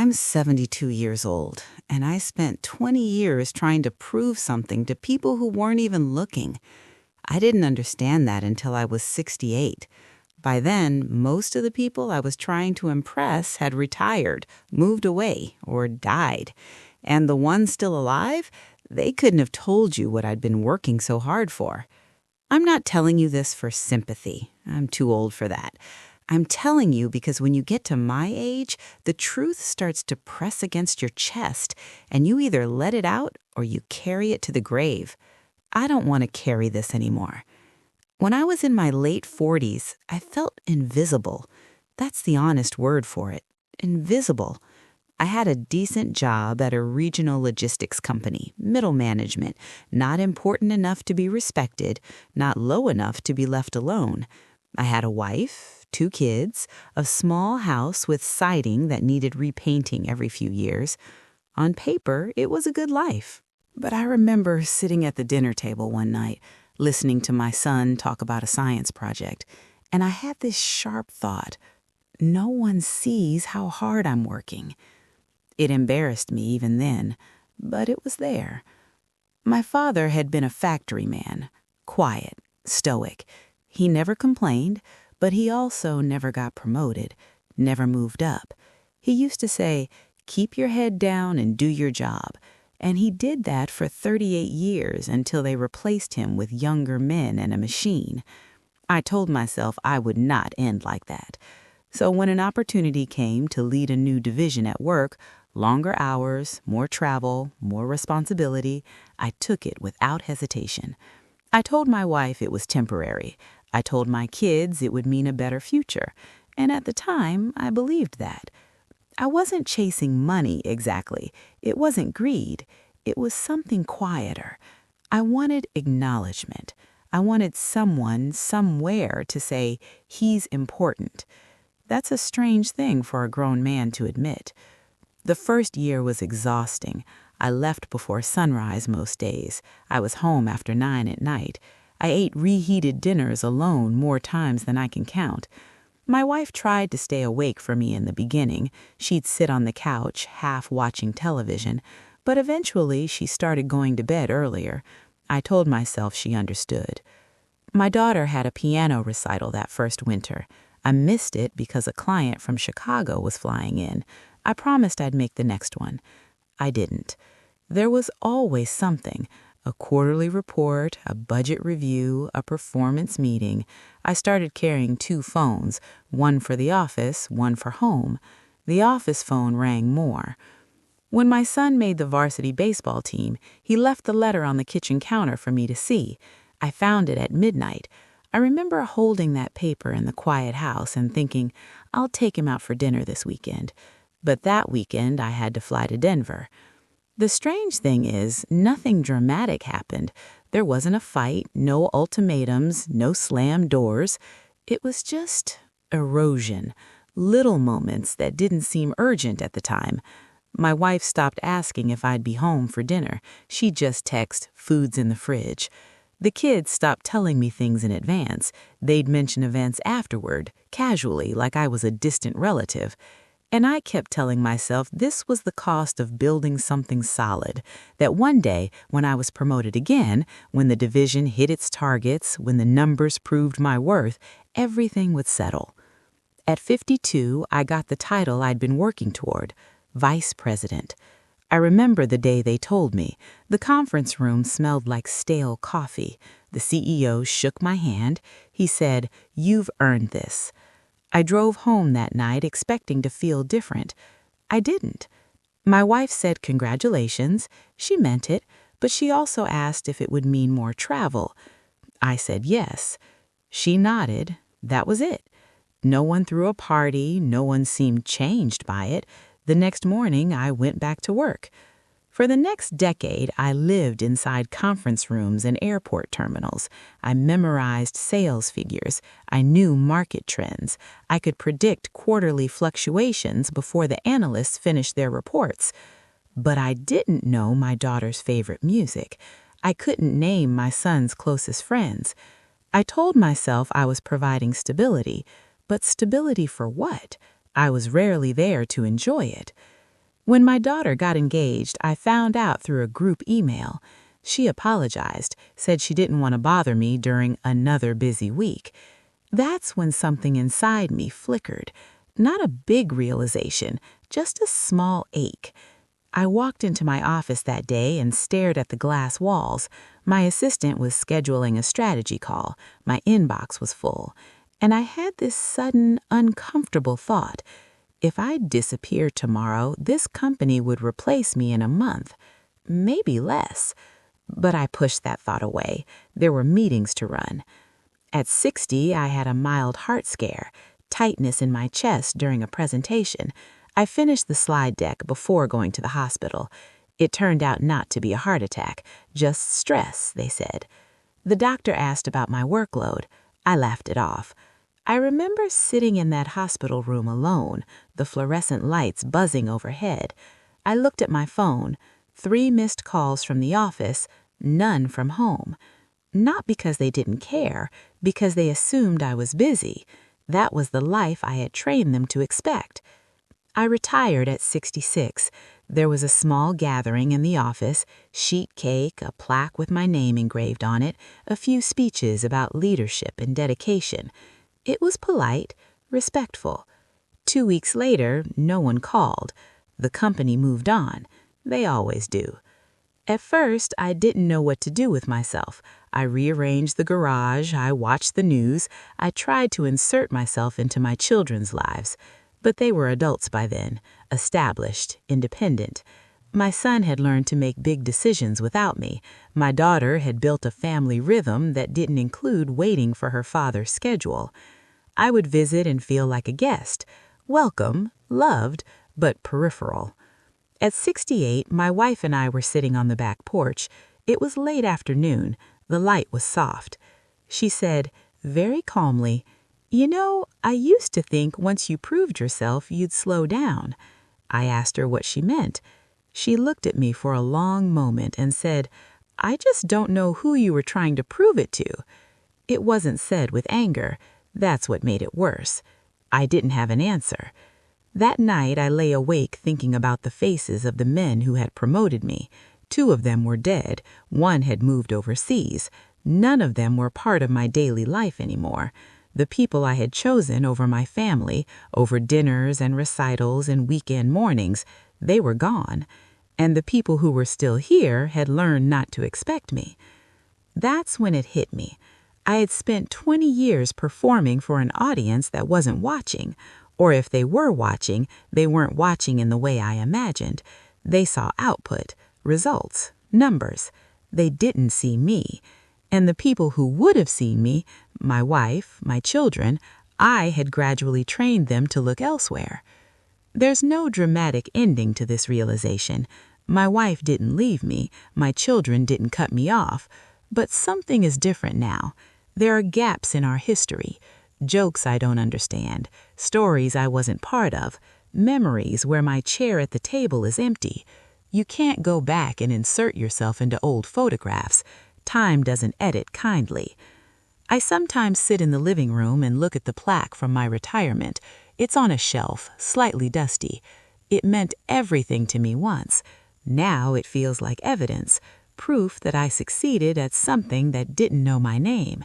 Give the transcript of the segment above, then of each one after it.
I'm 72 years old, and I spent 20 years trying to prove something to people who weren't even looking. I didn't understand that until I was 68. By then, most of the people I was trying to impress had retired, moved away, or died. And the ones still alive, they couldn't have told you what I'd been working so hard for. I'm not telling you this for sympathy. I'm too old for that. I'm telling you because when you get to my age, the truth starts to press against your chest, and you either let it out or you carry it to the grave. I don't want to carry this anymore. When I was in my late 40s, I felt invisible. That's the honest word for it. Invisible. I had a decent job at a regional logistics company, middle management, not important enough to be respected, not low enough to be left alone. I had a wife, 2 kids, a small house with siding that needed repainting every few years. On paper, it was a good life. But I remember sitting at the dinner table one night, listening to my son talk about a science project, and I had this sharp thought: no one sees how hard I'm working. It embarrassed me even then, but it was there. My father had been a factory man, quiet, stoic. He never complained, but he also never got promoted, never moved up. He used to say, "Keep your head down and do your job." And he did that for 38 years until they replaced him with younger men and a machine. I told myself I would not end like that. So when an opportunity came to lead a new division at work, longer hours, more travel, more responsibility, I took it without hesitation. I told my wife it was temporary. I told my kids it would mean a better future. And at the time, I believed that. I wasn't chasing money exactly. It wasn't greed. It was something quieter. I wanted acknowledgement. I wanted someone, somewhere to say, "He's important." That's a strange thing for a grown man to admit. The first year was exhausting. I left before sunrise most days. I was home after 9 at night. I ate reheated dinners alone more times than I can count. My wife tried to stay awake for me in the beginning. She'd sit on the couch, half watching television, but eventually she started going to bed earlier. I told myself she understood. My daughter had a piano recital that first winter. I missed it because a client from Chicago was flying in. I promised I'd make the next one. I didn't. There was always something. A quarterly report, a budget review, a performance meeting. I started carrying 2 phones, one for the office, one for home. The office phone rang more. When my son made the varsity baseball team, he left the letter on the kitchen counter for me to see. I found it at midnight. I remember holding that paper in the quiet house and thinking, I'll take him out for dinner this weekend. But that weekend, I had to fly to Denver. The strange thing is, nothing dramatic happened. There wasn't a fight, no ultimatums, no slammed doors. It was just erosion, little moments that didn't seem urgent at the time. My wife stopped asking if I'd be home for dinner. She'd just text, "Food's in the fridge." The kids stopped telling me things in advance. They'd mention events afterward, casually, like I was a distant relative. And I kept telling myself this was the cost of building something solid, that one day, when I was promoted again, when the division hit its targets, when the numbers proved my worth, everything would settle. At 52, I got the title I'd been working toward, Vice President. I remember the day they told me. The conference room smelled like stale coffee. The CEO shook my hand. He said, "You've earned this." I drove home that night expecting to feel different. I didn't. My wife said congratulations. She meant it, but she also asked if it would mean more travel. I said yes. She nodded. That was it. No one threw a party. No one seemed changed by it. The next morning, I went back to work. For the next decade, I lived inside conference rooms and airport terminals. I memorized sales figures. I knew market trends. I could predict quarterly fluctuations before the analysts finished their reports. But I didn't know my daughter's favorite music. I couldn't name my son's closest friends. I told myself I was providing stability, but stability for what? I was rarely there to enjoy it. When my daughter got engaged, I found out through a group email. She apologized, said she didn't want to bother me during another busy week. That's when something inside me flickered. Not a big realization, just a small ache. I walked into my office that day and stared at the glass walls. My assistant was scheduling a strategy call. My inbox was full. And I had this sudden, uncomfortable thought. If I disappeared tomorrow, this company would replace me in a month. Maybe less. But I pushed that thought away. There were meetings to run. At 60, I had a mild heart scare, tightness in my chest during a presentation. I finished the slide deck before going to the hospital. It turned out not to be a heart attack, just stress, they said. The doctor asked about my workload. I laughed it off. I remember sitting in that hospital room alone, the fluorescent lights buzzing overhead. I looked at my phone, 3 missed calls from the office, none from home. Not because they didn't care, because they assumed I was busy. That was the life I had trained them to expect. I retired at 66. There was a small gathering in the office, sheet cake, a plaque with my name engraved on it, a few speeches about leadership and dedication. It was polite, respectful. 2 weeks later, no one called. The company moved on. They always do. At first, I didn't know what to do with myself. I rearranged the garage, I watched the news, I tried to insert myself into my children's lives. But they were adults by then, established, independent. My son had learned to make big decisions without me. My daughter had built a family rhythm that didn't include waiting for her father's schedule. I would visit and feel like a guest, welcome, loved, but peripheral. At 68, my wife and I were sitting on the back porch. It was late afternoon. The light was soft. She said, very calmly, "You know, I used to think once you proved yourself, you'd slow down." I asked her what she meant. She looked at me for a long moment and said, "I just don't know who you were trying to prove it to." It wasn't said with anger. That's what made it worse. I didn't have an answer. That night, I lay awake thinking about the faces of the men who had promoted me. 2 of them were dead. 1 had moved overseas. None of them were part of my daily life anymore. The people I had chosen over my family, over dinners and recitals and weekend mornings, they were gone. And the people who were still here had learned not to expect me. That's when it hit me. I had spent 20 years performing for an audience that wasn't watching. Or if they were watching, they weren't watching in the way I imagined. They saw output, results, numbers. They didn't see me. And the people who would have seen me, my wife, my children, I had gradually trained them to look elsewhere. There's no dramatic ending to this realization. My wife didn't leave me. My children didn't cut me off. But something is different now. There are gaps in our history. Jokes I don't understand, stories I wasn't part of, memories where my chair at the table is empty. You can't go back and insert yourself into old photographs. Time doesn't edit kindly. I sometimes sit in the living room and look at the plaque from my retirement. It's on a shelf, slightly dusty. It meant everything to me once. Now it feels like evidence, proof that I succeeded at something that didn't know my name.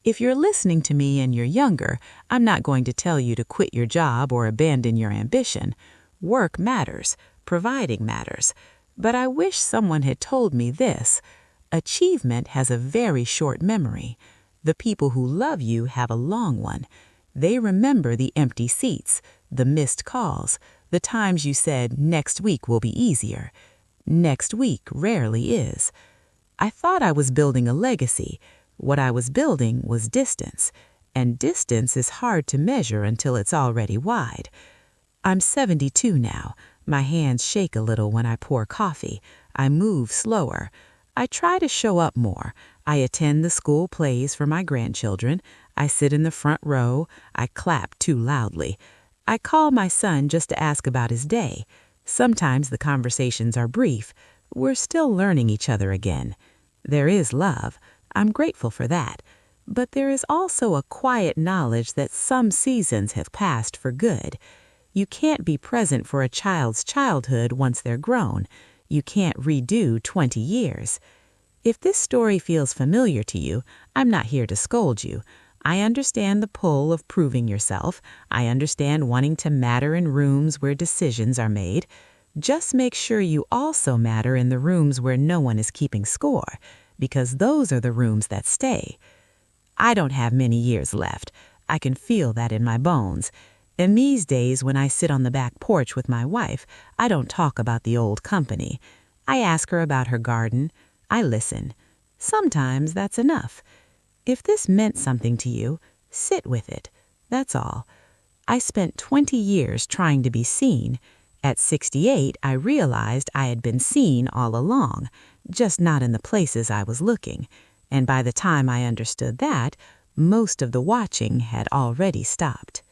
If you're listening to me and you're younger, I'm not going to tell you to quit your job or abandon your ambition. Work matters. Providing matters. But I wish someone had told me this. Achievement has a very short memory. The people who love you have a long one. They remember the empty seats, the missed calls, the times you said, "Next week will be easier." Next week rarely is. I thought I was building a legacy. What I was building was distance, and distance is hard to measure until it's already wide. I'm 72 now. My hands shake a little when I pour coffee. I move slower. I try to show up more. I attend the school plays for my grandchildren. I sit in the front row. I clap too loudly. I call my son just to ask about his day. Sometimes the conversations are brief. We're still learning each other again. There is love. I'm grateful for that. But there is also a quiet knowledge that some seasons have passed for good. You can't be present for a child's childhood once they're grown. You can't redo 20 years. If this story feels familiar to you, I'm not here to scold you. I understand the pull of proving yourself. I understand wanting to matter in rooms where decisions are made. Just make sure you also matter in the rooms where no one is keeping score, because those are the rooms that stay. I don't have many years left. I can feel that in my bones. And these days, when I sit on the back porch with my wife, I don't talk about the old company. I ask her about her garden. I listen. Sometimes that's enough. If this meant something to you, sit with it. That's all. I spent 20 years trying to be seen. At 68, I realized I had been seen all along, just not in the places I was looking. And by the time I understood that, most of the watching had already stopped.